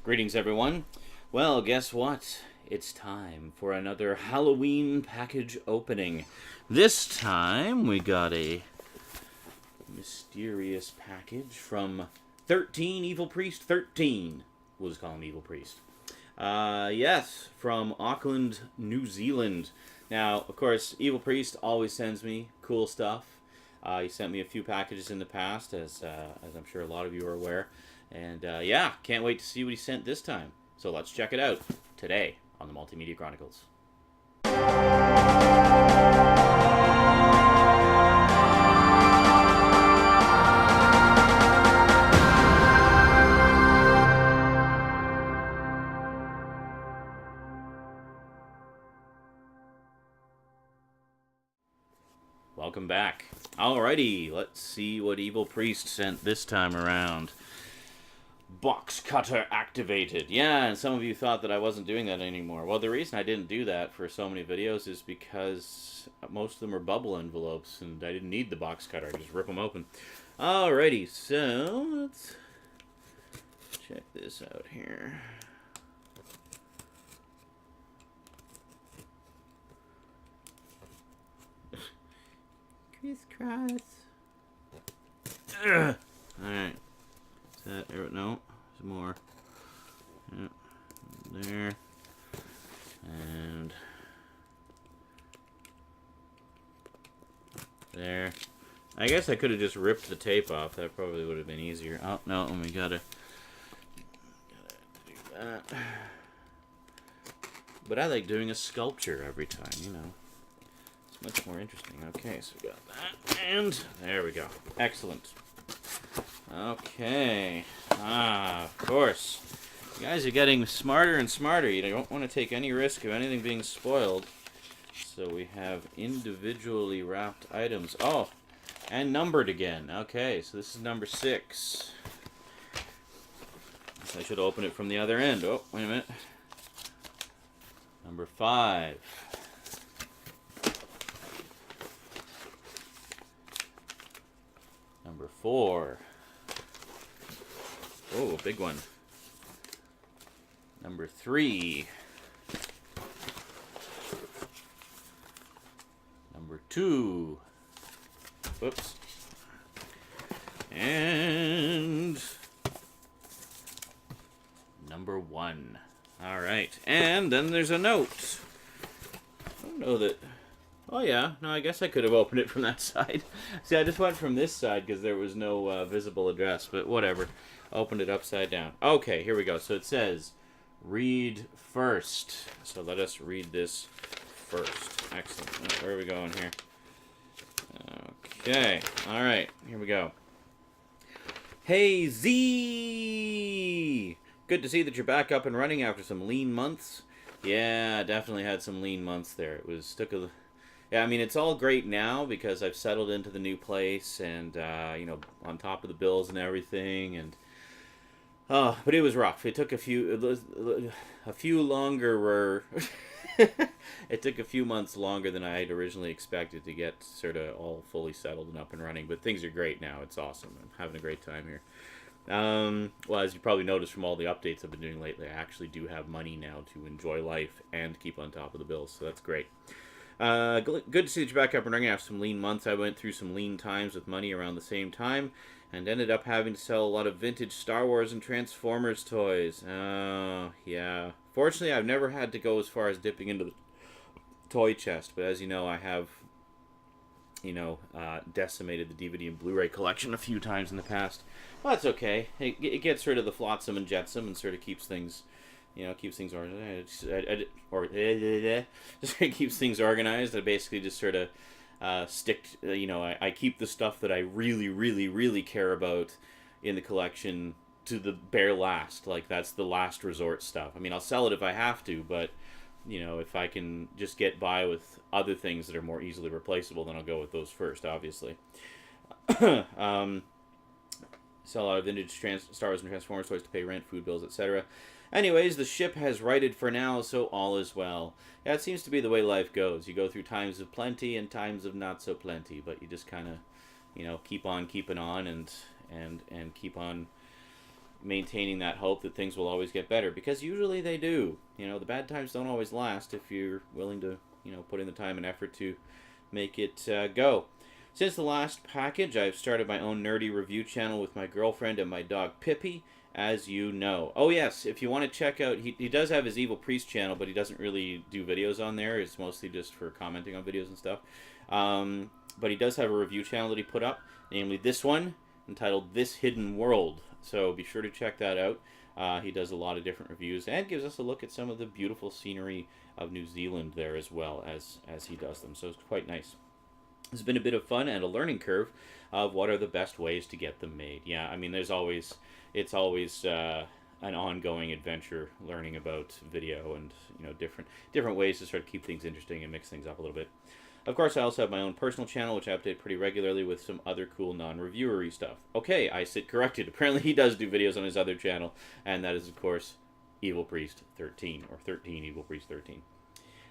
Greetings, everyone. Well, guess what? It's time for another Halloween package opening. This time, we got a mysterious package from 13evilpriest13. We'll just call him Evil Priest. Yes, from Auckland, New Zealand. Now, of course, Evil Priest always sends me cool stuff. He sent me a few packages in the past, as I'm sure a lot of you are aware. And yeah, can't wait to see what he sent this time. So let's check it out today on the Multimedia Chronicles. Welcome back. Alrighty, let's see what Evil Priest sent this time around. Box cutter activated. Yeah, and some of you thought that I wasn't doing that anymore. Well, the reason I didn't do that for so many videos is because most of them are bubble envelopes, and I didn't need the box cutter. I just rip them open. Alrighty, so let's check this out here. Crisscross. Alright. Is that there? No. There's more. Yep. There. And there. I guess I could have just ripped the tape off. That probably would have been easier. Oh, no. We gotta do that. But I like doing a sculpture every time, you know. Much more interesting. Okay, so we got that, and there we go. Excellent. Okay. Of course. You guys are getting smarter and smarter. You don't want to take any risk of anything being spoiled. So we have individually wrapped items. Oh, and numbered again. Okay, so this is number 6. So I should open it from the other end. Oh, wait a minute. Number 5. Number 4. Oh, a big one. Number 3. Number 2. Whoops. And number 1. All right. And then there's a note. I don't know that... Oh yeah, no, I guess I could have opened it from that side. See, I just went from this side because there was no visible address, but whatever. Opened it upside down. Okay, here we go. So it says, read first. So let us read this first. Excellent. Where are we going here? Okay, all right, here we go. Hey, Z! Good to see that you're back up and running after some lean months. Yeah, definitely had some lean months there. It was, yeah, I mean, it's all great now because I've settled into the new place and, you know, on top of the bills and everything. And but it was rough. It took a few longer, it took a few months longer than I had originally expected to get sort of all fully settled and up and running. But things are great now. It's awesome. I'm having a great time here. Well, as you probably noticed from all the updates I've been doing lately, I actually do have money now to enjoy life and keep on top of the bills. So that's great. Good to see that you're back up and running after some lean months. I went through some lean times with money around the same time and ended up having to sell a lot of vintage Star Wars and Transformers toys. Oh, yeah. Fortunately, I've never had to go as far as dipping into the toy chest, but as you know, I have, you know, decimated the DVD and Blu-ray collection a few times in the past. Well, that's okay. It gets rid of the flotsam and jetsam and sort of keeps things... You know, keeps things organized. Just keeps things organized. I basically just sort of stick. You know, I keep the stuff that I really, really, really care about in the collection to the bare last. Like that's the last resort stuff. I mean, I'll sell it if I have to, but you know, if I can just get by with other things that are more easily replaceable, then I'll go with those first. Obviously. Sell a lot of vintage Star Wars and Transformers toys to pay rent, food bills, etc. Anyways, the ship has righted for now, so all is well. Yeah, it seems to be the way life goes. You go through times of plenty and times of not so plenty, but you just kind of, you know, keep on keeping on and keep on maintaining that hope that things will always get better, because usually they do. You know, the bad times don't always last if you're willing to, you know, put in the time and effort to make it go. Since the last package, I've started my own nerdy review channel with my girlfriend and my dog Pippi, as you know. Oh yes, if you want to check out, he does have his Evil Priest channel, but he doesn't really do videos on there. It's mostly just for commenting on videos and stuff. But he does have a review channel that he put up, namely this one, entitled This Hidden World. So be sure to check that out. He does a lot of different reviews and gives us a look at some of the beautiful scenery of New Zealand there as well as he does them. So it's quite nice. It's been a bit of fun and a learning curve of what are the best ways to get them made. Yeah, I mean, it's always an ongoing adventure learning about video and, you know, different ways to sort of keep things interesting and mix things up a little bit. Of course, I also have my own personal channel, which I update pretty regularly with some other cool non-reviewery stuff. Okay, I sit corrected. Apparently he does do videos on his other channel, and that is, of course, Evil Priest 13, or 13 Evil Priest 13.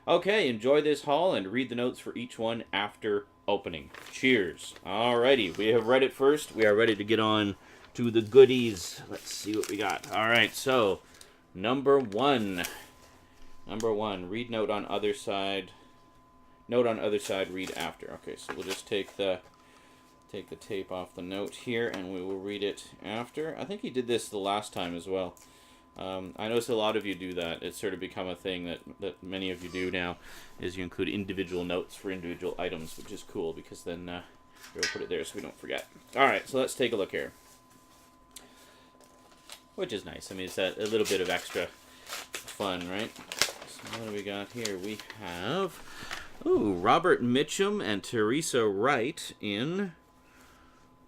Okay, enjoy this haul and read the notes for each one after opening. Cheers. Alrighty, we have read it first. We are ready to get on to the goodies. Let's see what we got. Alright, so, number one. Read note on other side. Note on other side, read after. Okay, so we'll just take the tape off the note here, and we will read it after. I think he did this the last time as well. I notice a lot of you do that. It's sort of become a thing that many of you do now, is you include individual notes for individual items, which is cool, because then we'll put it there so we don't forget. Alright, so let's take a look here. Which is nice. I mean, it's a little bit of extra fun, right? So what do we got here? We have... Ooh, Robert Mitchum and Teresa Wright in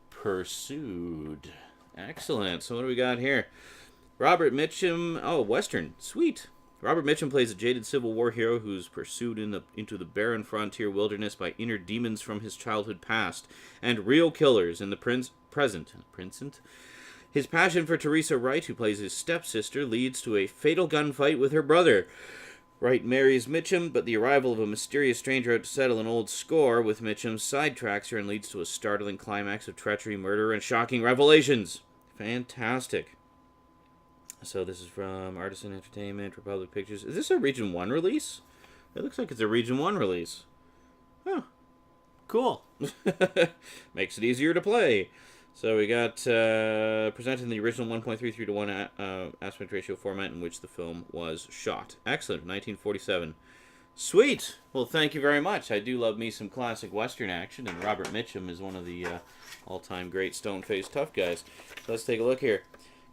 Pursued. Excellent. So what do we got here? Robert Mitchum, oh, Western, sweet. Robert Mitchum plays a jaded Civil War hero who's pursued into the barren frontier wilderness by inner demons from his childhood past and real killers in the present. His passion for Teresa Wright, who plays his stepsister, leads to a fatal gunfight with her brother. Wright marries Mitchum, but the arrival of a mysterious stranger out to settle an old score with Mitchum sidetracks her and leads to a startling climax of treachery, murder, and shocking revelations. Fantastic. So this is from Artisan Entertainment, Republic Pictures. Is this a Region 1 release? It looks like it's a Region 1 release. Oh, cool. Makes it easier to play. So we got presented in the original 1.33 to 1 aspect ratio format in which the film was shot. Excellent, 1947. Sweet! Well, thank you very much. I do love me some classic Western action, and Robert Mitchum is one of the all-time great stone-faced tough guys. So let's take a look here.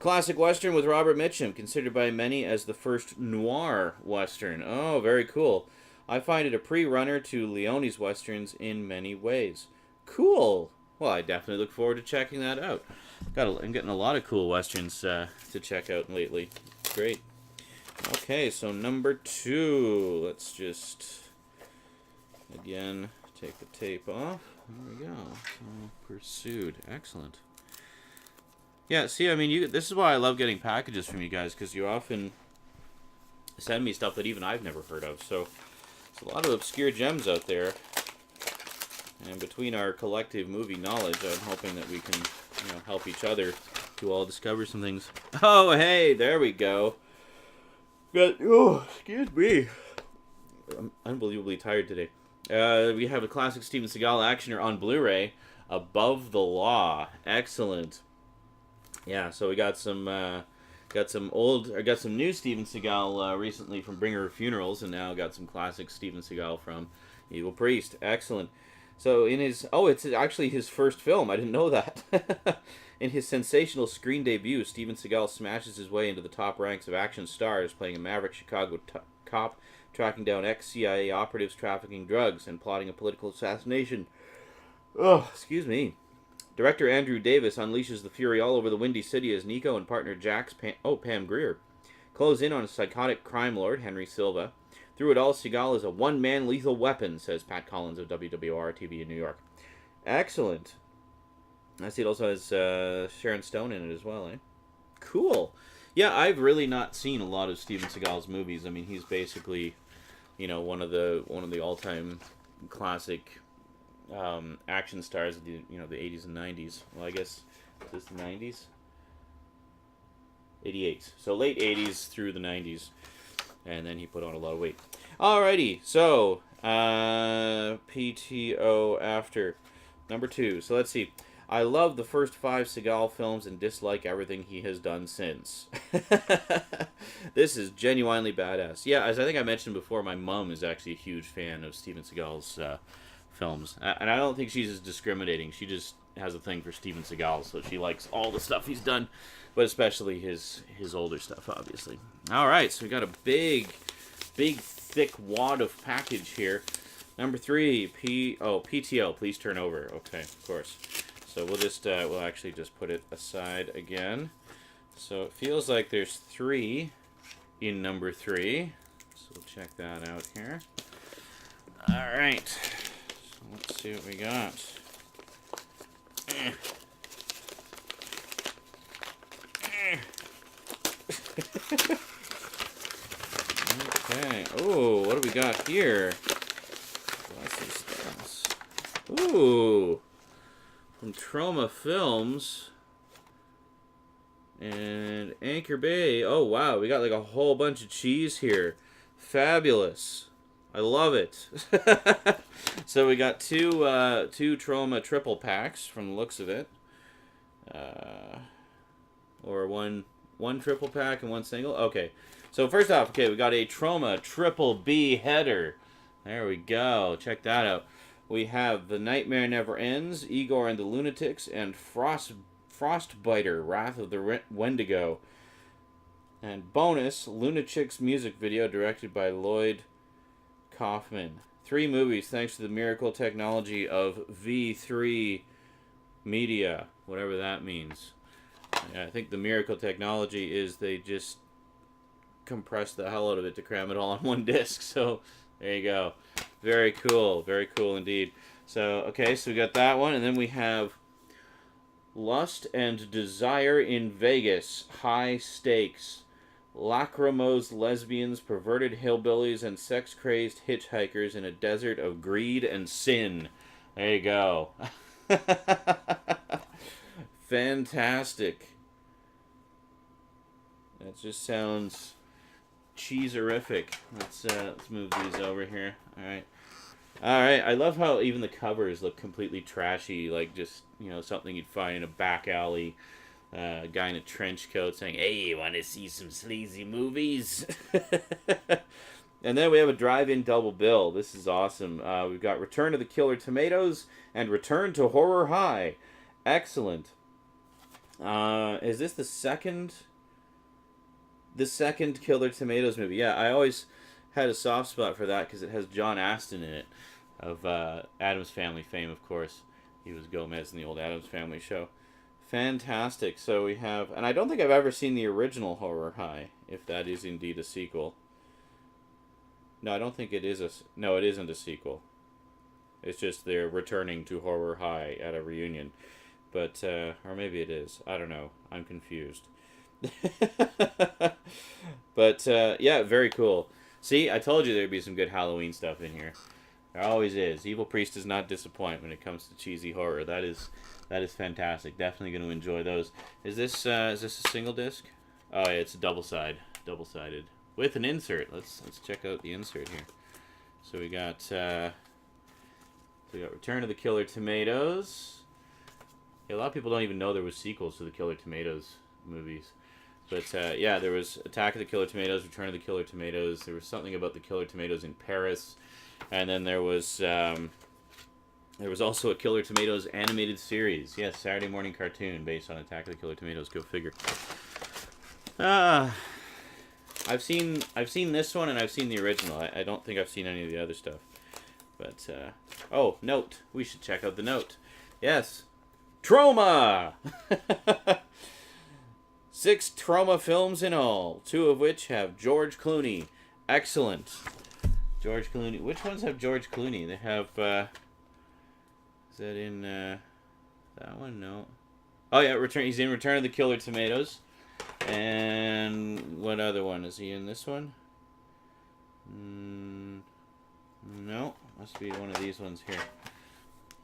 Classic Western with Robert Mitchum, considered by many as the first noir Western. Oh, very cool. I find it a pre-runner to Leone's Westerns in many ways. Cool! Well, I definitely look forward to checking that out. I'm getting a lot of cool Westerns to check out lately. Great. Okay, so number 2. Let's just, again, take the tape off. There we go. So, Pursued. Excellent. Yeah, see, I mean, this is why I love getting packages from you guys, because you often send me stuff that even I've never heard of. So, there's a lot of obscure gems out there. And between our collective movie knowledge, I'm hoping that we can, you know, help each other to all discover some things. Oh, hey, there we go. Oh, excuse me. I'm unbelievably tired today. We have a classic Steven Seagal actioner on Blu-ray, Above the Law. Excellent. Yeah, so we got some new Steven Seagal recently from Bringer of Funerals, and now got some classic Steven Seagal from Evil Priest. Excellent. So in his, it's actually his first film. I didn't know that. In his sensational screen debut, Steven Seagal smashes his way into the top ranks of action stars, playing a maverick Chicago cop, tracking down ex-CIA operatives trafficking drugs and plotting a political assassination. Oh, excuse me. Director Andrew Davis unleashes the fury all over the Windy City as Nico and partner Pam Grier close in on a psychotic crime lord, Henry Silva. Through it all, Seagal is a one-man lethal weapon, says Pat Collins of WWR-TV in New York. Excellent. I see it also has Sharon Stone in it as well, eh? Cool. Yeah, I've really not seen a lot of Steven Seagal's movies. I mean, he's basically, you know, one of the all-time classic action stars of the 80s and 90s. Well, I guess is this the 90s? 88. So late 80s through the 90s. And then he put on a lot of weight. Alrighty, so PTO after number 2. So let's see. I love the first 5 Seagal films and dislike everything he has done since. This is genuinely badass. Yeah, as I think I mentioned before, my mom is actually a huge fan of Steven Seagal's films. And I don't think she's as discriminating. She just has a thing for Steven Seagal, so she likes all the stuff he's done, but especially his older stuff, obviously. All right, so we got a big, thick wad of package here. Number 3, PTO, please turn over. Okay, of course. So we'll just, we'll actually just put it aside again. So it feels like there's 3 in number 3. So we'll check that out here. All right. So let's see what we got. Okay. Oh, what do we got here? Ooh. From Troma Films and Anchor Bay. Oh, wow. We got like a whole bunch of cheese here. Fabulous. I love it. So we got two Troma triple packs from the looks of it. Or one triple pack and one single. Okay. So first off, okay, we got a Troma Triple B header. There we go. Check that out. We have The Nightmare Never Ends, Igor and the Lunatics, and Frostbiter, Wrath of the Wendigo. And bonus, Lunatics music video directed by Lloyd Kaufman. 3 movies thanks to the miracle technology of V3 Media, whatever that means. Yeah, I think the miracle technology is they just compress the hell out of it to cram it all on one disc. So there you go. Very cool indeed. So okay, so we got that one, and then we have Lust and Desire in Vegas, High Stakes. Lachrymose lesbians, perverted hillbillies, and sex-crazed hitchhikers in a desert of greed and sin. There you go. Fantastic. That just sounds cheeserific. Let's move these over here. All right. I love how even the covers look completely trashy, like just, you know, something you'd find in a back alley. Guy in a trench coat saying, "Hey, you want to see some sleazy movies?" And then we have a drive-in double bill. This is awesome. We've got Return of the Killer Tomatoes and Return to Horror High. Excellent. Is this the second Killer Tomatoes movie? Yeah, I always had a soft spot for that because it has John Astin in it, of Addams Family fame, of course. He was Gomez in the old Addams Family show. Fantastic. So we have, and I don't think I've ever seen the original Horror High, if that is indeed a sequel. No, I don't think it is no, it isn't a sequel. It's just they're returning to Horror High at a reunion. But, or maybe it is. I don't know. I'm confused. But, yeah, very cool. See, I told you there'd be some good Halloween stuff in here. There always is. Evil Priest does not disappoint when it comes to cheesy horror. That is fantastic. Definitely going to enjoy those. Is this a single disc? Oh, yeah, it's a double-sided with an insert. Let's check out the insert here. So we got Return of the Killer Tomatoes. Yeah, a lot of people don't even know there was sequels to the Killer Tomatoes movies. But, yeah, there was Attack of the Killer Tomatoes, Return of the Killer Tomatoes. There was something about the Killer Tomatoes in Paris. And then there was also a Killer Tomatoes animated series. Yes, Saturday morning cartoon based on Attack of the Killer Tomatoes. Go figure. I've seen this one and I've seen the original. I don't think I've seen any of the other stuff. But, oh, note. We should check out the note. Yes. Troma! 6 Troma films in all, 2 of which have George Clooney. Excellent. George Clooney. Which ones have George Clooney? They have, is that in, that one? No. Oh, yeah, he's in Return of the Killer Tomatoes. And what other one? Is he in this one? No. Must be one of these ones here.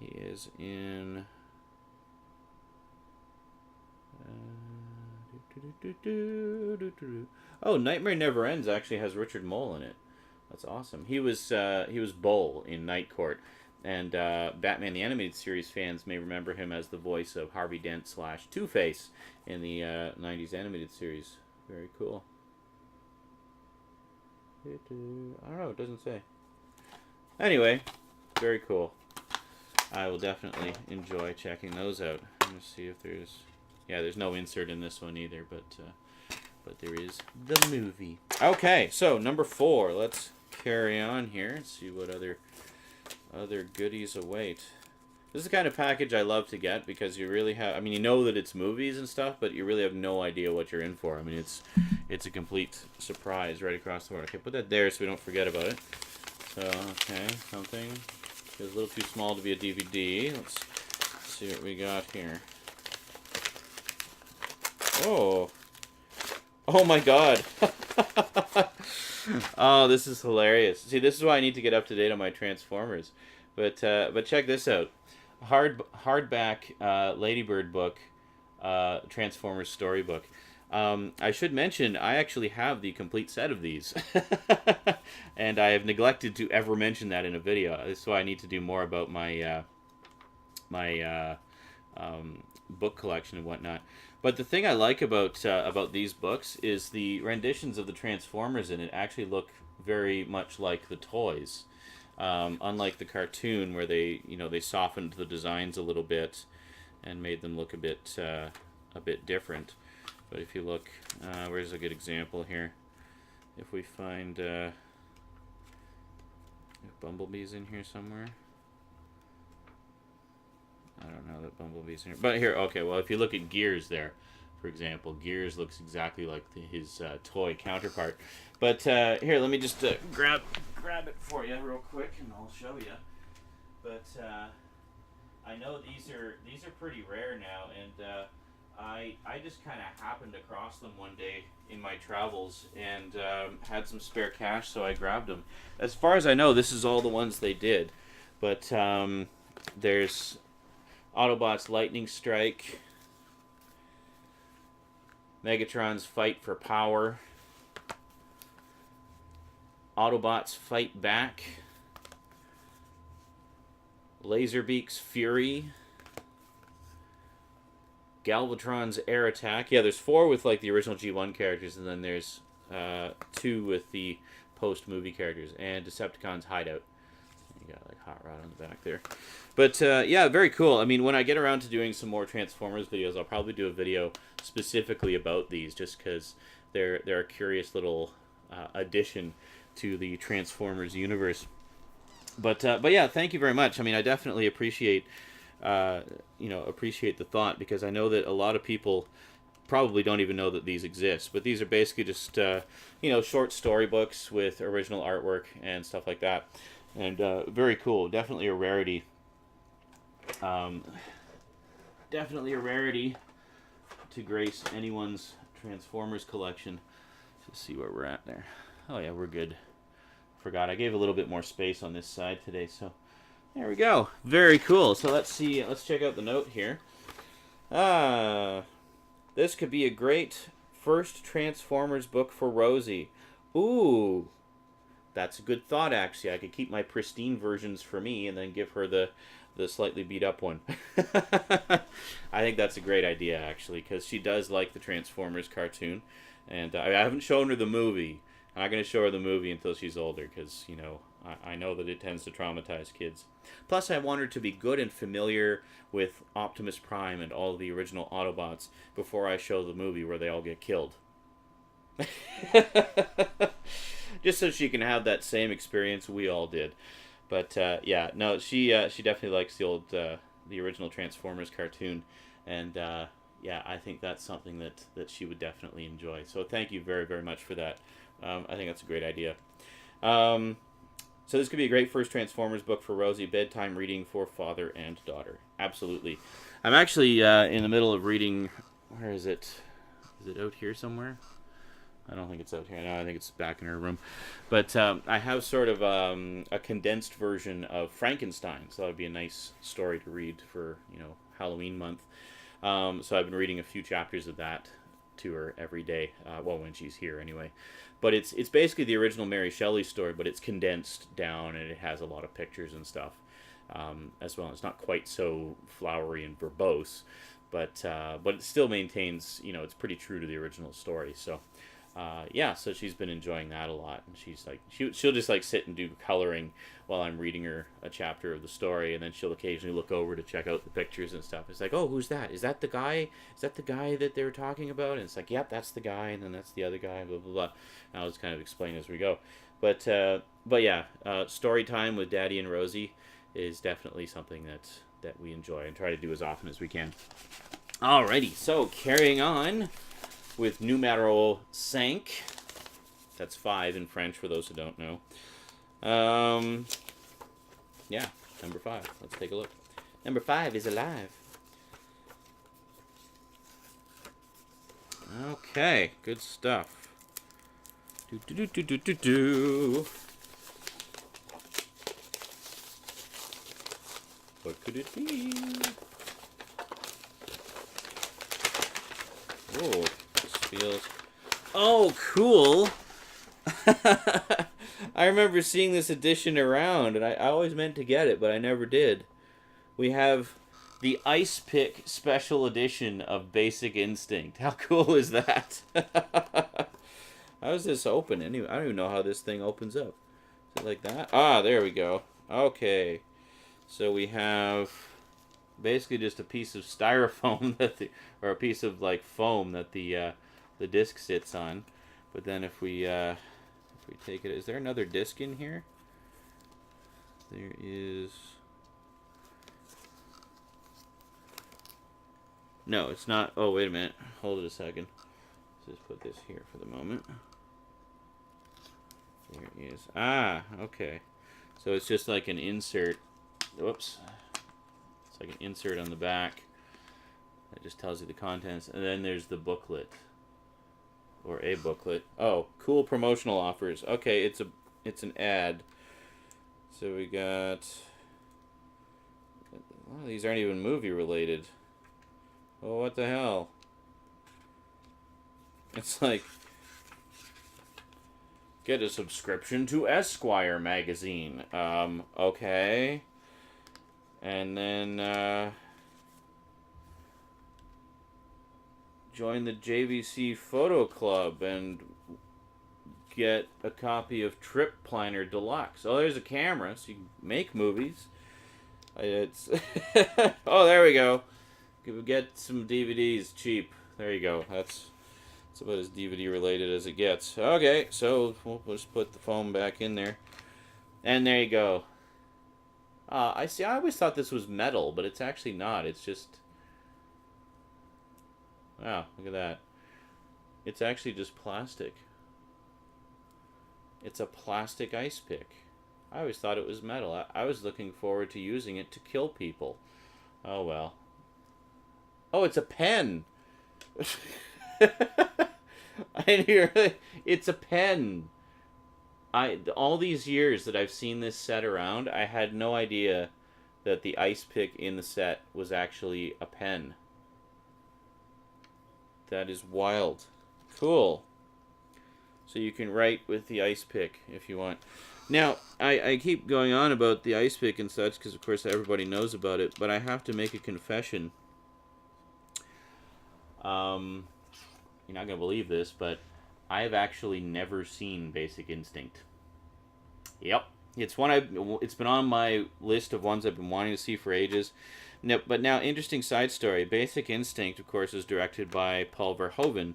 He is in... Oh, Nightmare Never Ends actually has Richard Mole in it. That's awesome. He was Bull in Night Court, and Batman the Animated Series fans may remember him as the voice of Harvey Dent / Two-Face in the 90s animated series. Very cool. I don't know, it doesn't say. Anyway, very cool. I will definitely enjoy checking those out. Let's see if there's... Yeah, there's no insert in this one either, but there is the movie. Okay, so number 4. Let's carry on here and see what other goodies await. This is the kind of package I love to get because you really have... I mean, you know that it's movies and stuff, but you really have no idea what you're in for. I mean, it's a complete surprise right across the board. Okay, put that there so we don't forget about it. So, okay, something... It's a little too small to be a DVD. Let's see what we got here. Oh. Oh my god. Oh, this is hilarious. See, this is why I need to get up to date on my Transformers. But check this out. Hardback Ladybird book, Transformers storybook. I should mention, I actually have the complete set of these. And I have neglected to ever mention that in a video. This is why I need to do more about my book collection and whatnot. But the thing I like about these books is the renditions of the Transformers in it actually look very much like the toys. Unlike the cartoon where they softened the designs a little bit and made them look a bit different. But if you look, where's a good example here? If we find if Bumblebee's in here somewhere. I don't know that Bumblebee's in here. But here, okay, well, if you look at Gears there, for example, Gears looks exactly like his toy counterpart. But here, let me just grab it for you real quick, and I'll show you. But I know these are pretty rare now, and I just kind of happened across them one day in my travels and had some spare cash, so I grabbed them. As far as I know, this is all the ones they did. But there's Autobots Lightning Strike, Megatron's Fight for Power, Autobots Fight Back, Laserbeak's Fury, Galvatron's Air Attack. Yeah, there's 4 with like the original G1 characters, and then there's 2 with the post-movie characters, and Decepticon's Hideout. You got like Hot Rod on the back there. But yeah, very cool. I mean, when I get around to doing some more Transformers videos, I'll probably do a video specifically about these, just because they're a curious little addition to the Transformers universe. But yeah, thank you very much. I mean, I definitely appreciate the thought, because I know that a lot of people probably don't even know that these exist. But these are basically just short storybooks with original artwork and stuff like that, and very cool. Definitely a rarity. Definitely a rarity to grace anyone's Transformers collection. Let's see where we're at there. Oh yeah, we're good. Forgot I gave a little bit more space on this side today, so there we go. Very cool. So let's see. Let's check out the note here. This could be a great first Transformers book for Rosie. Ooh, that's a good thought, actually. I could keep my pristine versions for me and then give her the slightly beat up one. I think that's a great idea, actually, because she does like the Transformers cartoon, and I haven't shown her the movie. I'm not going to show her the movie until she's older, because I know that it tends to traumatize kids. Plus, I want her to be good and familiar with Optimus Prime and all the original Autobots before I show the movie where they all get killed. Just so she can have that same experience we all did. But yeah, no, she definitely likes the original Transformers cartoon, and yeah, I think that's something that she would definitely enjoy. So thank you very, very much for that. I think that's a great idea. So this could be a great first Transformers book for Rosie, bedtime reading for father and daughter. Absolutely. I'm actually in the middle of reading. Where is it? Is it out here somewhere? I don't think it's out here. No, I think it's back in her room. But I have sort of a condensed version of Frankenstein, so that would be a nice story to read for Halloween month. So I've been reading a few chapters of that to her every day. Well, when she's here anyway. But it's basically the original Mary Shelley story, but it's condensed down and it has a lot of pictures and stuff as well. It's not quite so flowery and verbose, but it still maintains, you know, it's pretty true to the original story. So yeah, so she's been enjoying that a lot, and she's like she'll just like sit and do coloring while I'm reading her a chapter of the story, and then she'll occasionally look over to check out the pictures and stuff. It's like, oh, who's that? Is that the guy? Is that the guy that they were talking about? And it's like, yep, that's the guy, and then that's the other guy, blah blah blah. And I'll just kind of explain as we go. But yeah, story time with Daddy and Rosie is definitely something that we enjoy and try to do as often as we can. Alrighty, so carrying on with numero 5. That's 5 in French for those who don't know. Yeah, number 5. Let's take a look. Number 5 is alive. Okay, good stuff. What could it be? Oh, this feels... Oh, cool! I remember seeing this edition around, and I always meant to get it, but I never did. We have the Ice Pick Special Edition of Basic Instinct. How cool is that? How does this open? Anyway, I don't even know how this thing opens up. Is it like that? Ah, there we go. Okay. So we have basically just a piece of styrofoam or a piece of like foam that the disc sits on. But then if we take it, is there another disc in here? There is. No, it's not. Oh, wait a minute. Hold it a second. Let's just put this here for the moment. There is. Ah, okay. So it's just like an insert. Whoops. It's like an insert on the back. That just tells you the contents. And then there's the booklet. Or a booklet. Oh, cool promotional offers. Okay, it's an ad. So we got... Oh, these aren't even movie related. Oh, what the hell? It's like... Get a subscription to Esquire magazine. Okay. And then, join the JVC Photo Club and get a copy of Trip Planner Deluxe. Oh, there's a camera, so you can make movies. It's oh, there we go. Get some DVDs cheap. There you go. That's about as DVD related as it gets. Okay, so we'll just put the foam back in there. And there you go. I see. I always thought this was metal, but it's actually not. It's just... Wow, look at that. It's actually just plastic. It's a plastic ice pick. I always thought it was metal. I was looking forward to using it to kill people. Oh, well. Oh, it's a pen! It's a pen. All these years that I've seen this set around, I had no idea that the ice pick in the set was actually a pen. That is wild. Cool. So you can write with the ice pick if you want. Now, I keep going on about the ice pick and such because, of course, everybody knows about it, but I have to make a confession. You're not going to believe this, but I have actually never seen Basic Instinct. Yep. It's been on my list of ones I've been wanting to see for ages. No, but now, interesting side story. Basic Instinct, of course, is directed by Paul Verhoeven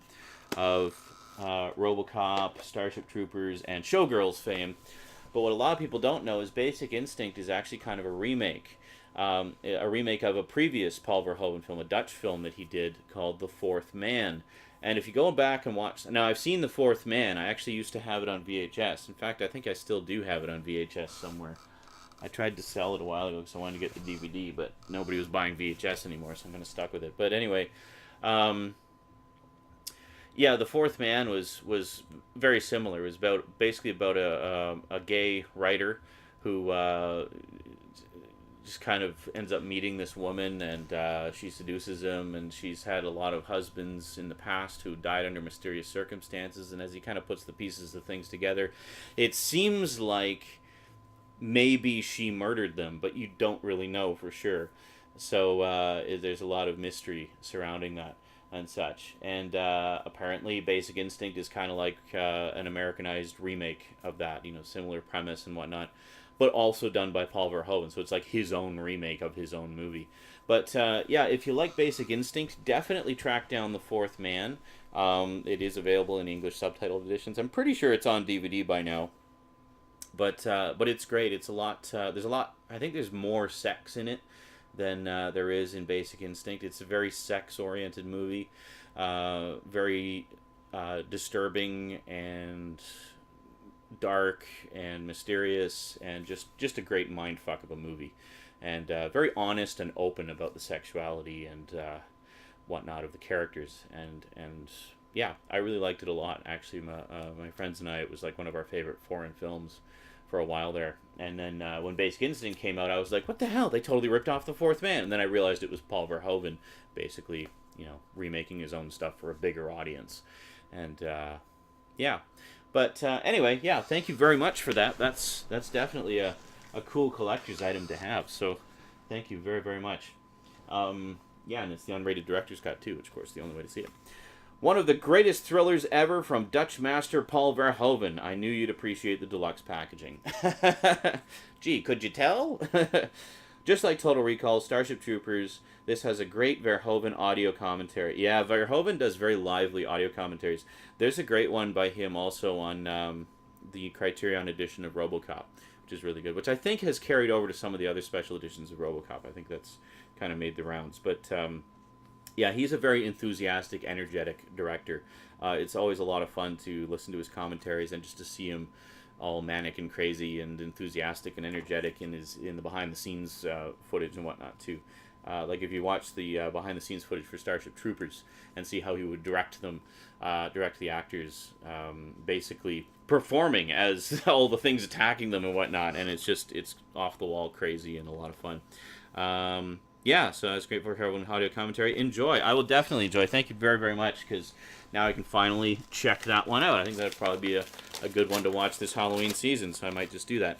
of RoboCop, Starship Troopers, and Showgirls fame. But what a lot of people don't know is Basic Instinct is actually kind of a remake. A remake of a previous Paul Verhoeven film, a Dutch film that he did called The Fourth Man. And if you go back and watch... Now, I've seen The Fourth Man. I actually used to have it on VHS. In fact, I think I still do have it on VHS somewhere. I tried to sell it a while ago because I wanted to get the DVD, but nobody was buying VHS anymore, so I'm kind of stuck with it. But anyway, yeah, The Fourth Man was very similar. It was basically about a gay writer who just kind of ends up meeting this woman, and she seduces him, and she's had a lot of husbands in the past who died under mysterious circumstances, and as he kind of puts the pieces of things together, it seems like maybe she murdered them, but you don't really know for sure. So there's a lot of mystery surrounding that and such. And apparently Basic Instinct is kind of like an Americanized remake of that, similar premise and whatnot, but also done by Paul Verhoeven. So it's like his own remake of his own movie. But yeah, if you like Basic Instinct, definitely track down The Fourth Man. It is available in English subtitled editions. I'm pretty sure it's on DVD by now. But it's great. It's a lot. There's a lot. I think there's more sex in it than there is in Basic Instinct. It's a very sex-oriented movie, very disturbing and dark and mysterious, and just a great mindfuck of a movie, and very honest and open about the sexuality and whatnot of the characters, and yeah, I really liked it a lot. Actually, my friends and I, it was like one of our favorite foreign films for a while there. And then when Basic Instinct came out, I was like, what the hell? They totally ripped off The Fourth Man. And then I realized it was Paul Verhoeven basically, remaking his own stuff for a bigger audience. And yeah. But anyway, yeah, thank you very much for that. That's definitely a cool collector's item to have. So thank you very, very much. Yeah, and it's the unrated director's cut too, which of course is the only way to see it. One of the greatest thrillers ever from Dutch master Paul Verhoeven. I knew you'd appreciate the deluxe packaging. Gee, could you tell? Just like Total Recall, Starship Troopers, this has a great Verhoeven audio commentary. Yeah, Verhoeven does very lively audio commentaries. There's a great one by him also on the Criterion edition of RoboCop, which is really good, which I think has carried over to some of the other special editions of RoboCop. I think that's kind of made the rounds. But yeah, he's a very enthusiastic, energetic director. It's always a lot of fun to listen to his commentaries and just to see him all manic and crazy and enthusiastic and energetic in the behind the scenes footage and whatnot too. Like if you watch the behind the scenes footage for Starship Troopers and see how he would direct the actors, basically performing as all the things attacking them and whatnot, and it's off the wall crazy and a lot of fun. Yeah, so that's great for Verhoeven audio commentary. Enjoy. I will definitely enjoy. Thank you very, very much, because now I can finally check that one out. I think that would probably be a good one to watch this Halloween season, so I might just do that.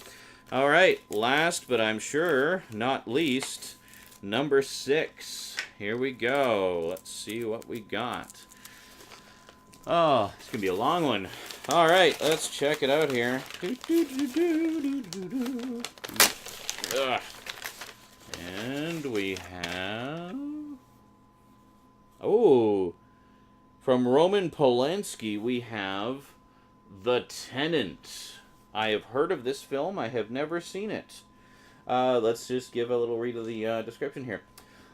All right, last but I'm sure not least, number 6. Here we go. Let's see what we got. Oh, it's going to be a long one. All right, let's check it out here. Ugh. And we have... Oh, from Roman Polanski, we have The Tenant. I have heard of this film. I have never seen it. Let's just give a little read of the description here.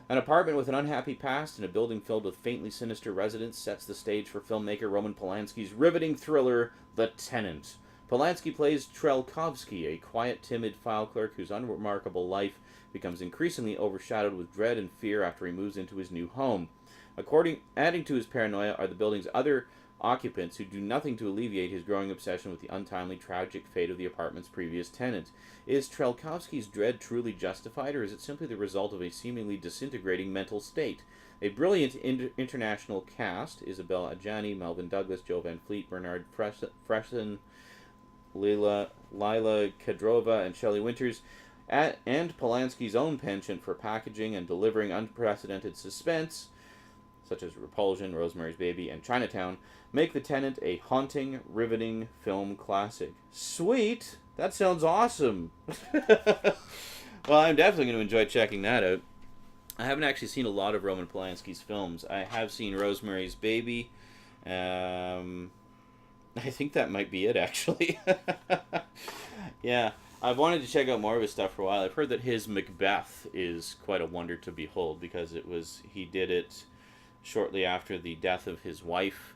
An apartment with an unhappy past and a building filled with faintly sinister residents sets the stage for filmmaker Roman Polanski's riveting thriller, The Tenant. Polanski plays Trelkovsky, a quiet, timid file clerk whose unremarkable life becomes increasingly overshadowed with dread and fear after he moves into his new home. Adding to his paranoia are the building's other occupants who do nothing to alleviate his growing obsession with the untimely, tragic fate of the apartment's previous tenant. Is Trelkovsky's dread truly justified, or is it simply the result of a seemingly disintegrating mental state? A brilliant international cast, Isabelle Adjani, Melvin Douglas, Joe Van Fleet, Bernard Fresson, Lila Kadrova, and Shelley Winters, and Polanski's own penchant for packaging and delivering unprecedented suspense, such as Repulsion, Rosemary's Baby, and Chinatown, make The Tenant a haunting, riveting film classic. Sweet! That sounds awesome! Well, I'm definitely going to enjoy checking that out. I haven't actually seen a lot of Roman Polanski's films. I have seen Rosemary's Baby. I think that might be it, actually. Yeah. I've wanted to check out more of his stuff for a while. I've heard that his Macbeth is quite a wonder to behold, because he did it shortly after the death of his wife,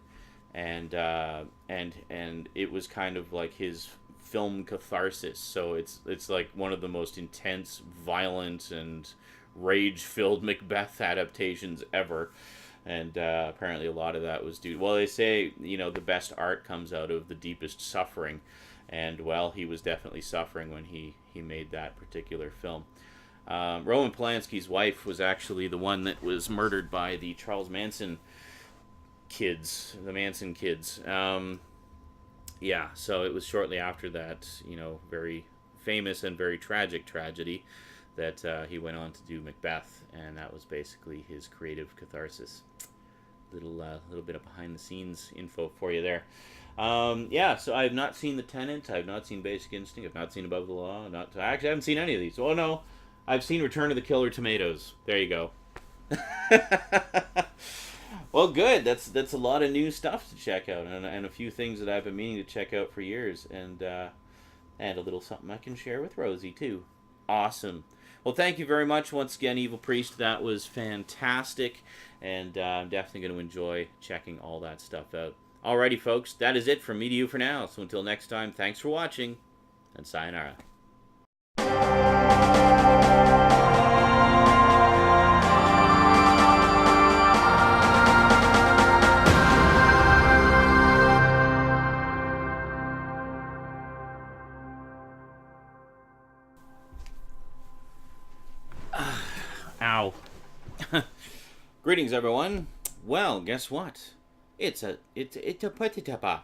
and it was kind of like his film catharsis. So it's like one of the most intense, violent, and rage-filled Macbeth adaptations ever. And apparently a lot of that was due... Well, they say, the best art comes out of the deepest suffering. And, well, he was definitely suffering when he made that particular film. Roman Polanski's wife was actually the one that was murdered by the Charles Manson kids, the Manson kids. Yeah, so it was shortly after that, very famous and very tragic tragedy that he went on to do Macbeth, and that was basically his creative catharsis. Little bit of behind the scenes info for you there. Yeah, so I have not seen The Tenant. I have not seen Basic Instinct. I've not seen Above the Law. I haven't seen any of these. Oh no, I've seen Return of the Killer Tomatoes. There you go. Well, good. That's a lot of new stuff to check out, and a few things that I've been meaning to check out for years, and a little something I can share with Rosie too. Awesome. Well, thank you very much once again, Evil Priest. That was fantastic, and I'm definitely going to enjoy checking all that stuff out. Alrighty, folks, that is it from me to you for now. So until next time, thanks for watching, and sayonara. Ow. Greetings, everyone. Well, guess what? It's a patitapa.